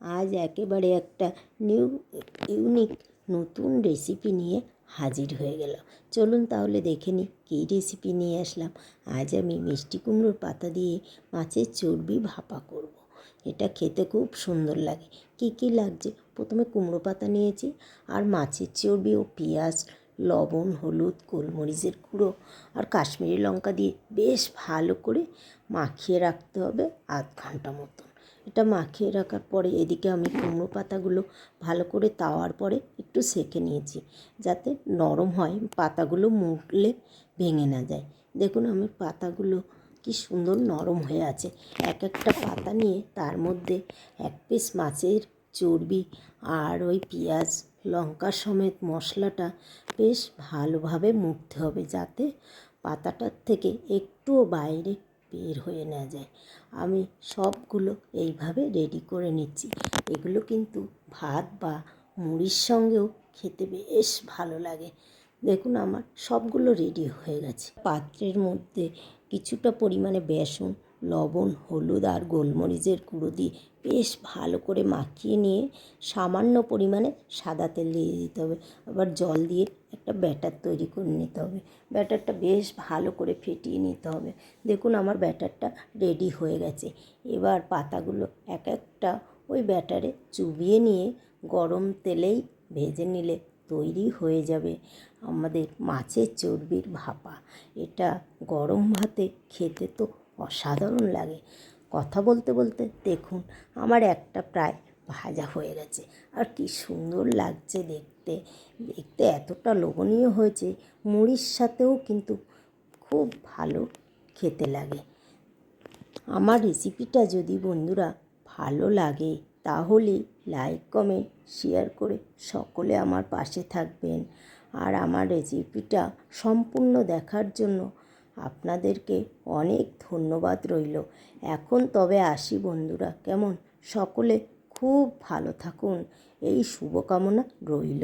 আজ একেবারে একটা ইউনিক নতুন রেসিপি নিয়ে হাজির হয়ে গেল। চলুন তাহলে দেখে নিই কী রেসিপি নিয়ে আসলাম। আজ আমি মিষ্টি কুমড়োর পাতা দিয়ে মাছের চর্বি ভাপা করব। এটা খেতে খুব সুন্দর লাগে। কি কি লাগছে, প্রথমে কুমড়ো পাতা নিয়েছি, আর মাছের চর্বি ও পেঁয়াজ, লবণ, হলুদ, গোলমরিচের গুঁড়ো আর কাশ্মীরি লঙ্কা দিয়ে বেশ ভালো করে মাখিয়ে রাখতে হবে আধ ঘন্টা মতন। এটা মাখিয়ে রাখার পরে এদিকে আমি কুমড়ো পাতাগুলো ভালো করে তাওয়ার পরে একটু সেঁকে নিয়েছি, যাতে নরম হয়, পাতাগুলো মুড়লে ভেঙে না যায়। দেখুন আমি পাতাগুলো কি সুন্দর নরম হয়ে আছে। এক একটা পাতা নিয়ে তার মধ্যে এক পিস মাছের চর্বি আর ওই পেঁয়াজ লঙ্কা সমেত মশলাটা বেশ ভালোভাবে মুড়তে হবে, যাতে পাতাটার থেকে একটুও বাইরে বের হয়ে না যায়। আমি সবগুলো এইভাবে রেডি করে নিচ্ছি। এগুলো কিন্তু ভাত বা মুড়ির সঙ্গেও খেতে বেশ ভালো লাগে। দেখুন আমার সবগুলো রেডি হয়ে গেছে। পাত্রের মধ্যে কিছুটা পরিমাণে বেসন, লবণ, হলুদ আর গোলমরিচের গুঁড়ো দিয়ে বেশ ভালো করে মাখিয়ে নিয়ে সামান্য পরিমাণে সাদা তেল দিয়ে দিতে হবে। আবার জল দিয়ে একটা ব্যাটার তৈরি করে নিতে হবে। ব্যাটারটা বেশ ভালো করে ফেটিয়ে নিতে হবে। দেখুন আমার ব্যাটারটা রেডি হয়ে গেছে। এবার পাতাগুলো এক একটা ওই ব্যাটারে চুবিয়ে নিয়ে গরম তেলেই ভেজে নিলে তৈরি হয়ে যাবে আমাদের মাছের চর্বির ভাপা। এটা গরম ভাতে খেতে তো অসাধারণ লাগে। কথা বলতে বলতে দেখুন আমার একটা প্রায় ভাজা হয়ে গেছে, আর কি সুন্দর লাগছে দেখতে। দেখতে এতটা লোভনীয় হয়েছে, মুড়ির সাথেও কিন্তু খুব ভালো খেতে লাগে। আমার রেসিপিটা যদি বন্ধুরা ভালো লাগে তাহলে লাইক, কমেন্ট, শেয়ার করে সকলে আমার পাশে থাকবেন। আর আমার রেসিপিটা সম্পূর্ণ দেখার জন্য আপনাদেরকে অনেক ধন্যবাদ রইল। এখন তবে আসি বন্ধুরা, কেমন? সকলে খুব ভালো থাকুন, এই শুভকামনা রইল।